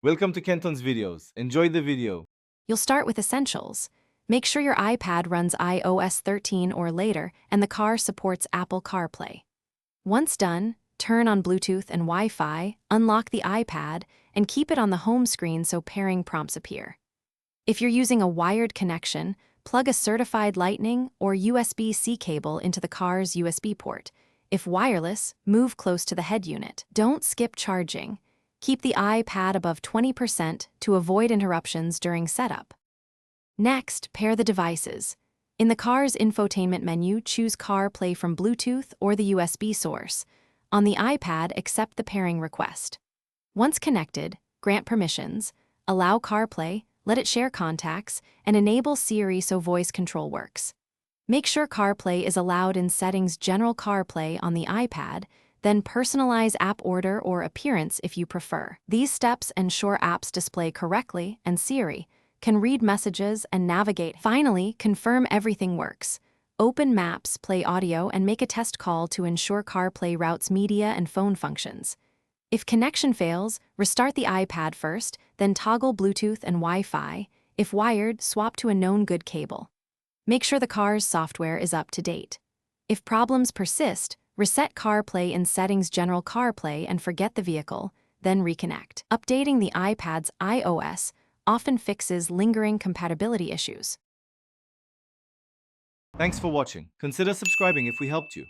Welcome to Kenton's videos. Enjoy the video. You'll start with essentials. Make sure your iPad runs iOS 13 or later and the car supports Apple CarPlay. Once done, turn on Bluetooth and Wi-Fi, unlock the iPad, and keep it on the home screen so pairing prompts appear. If you're using a wired connection, plug a certified Lightning or USB-C cable into the car's USB port. If wireless, move close to the head unit. Don't skip charging. Keep the iPad above 20% to avoid interruptions during setup. Next, pair the devices. In the car's infotainment menu, choose CarPlay from Bluetooth or the USB source. On the iPad, accept the pairing request. Once connected, grant permissions, allow CarPlay, let it share contacts, and enable Siri so voice control works. Make sure CarPlay is allowed in Settings General CarPlay on the iPad, then personalize app order or appearance if you prefer. These steps ensure apps display correctly and Siri can read messages and navigate. Finally, confirm everything works. Open Maps, play audio, and make a test call to ensure CarPlay routes media and phone functions. If connection fails, restart the iPad first, then toggle Bluetooth and Wi-Fi. If wired, swap to a known good cable. Make sure the car's software is up to date. If problems persist, reset CarPlay in Settings General CarPlay and forget the vehicle, then reconnect. Updating the iPad's iOS often fixes lingering compatibility issues. Thanks for watching. Consider subscribing if we helped you.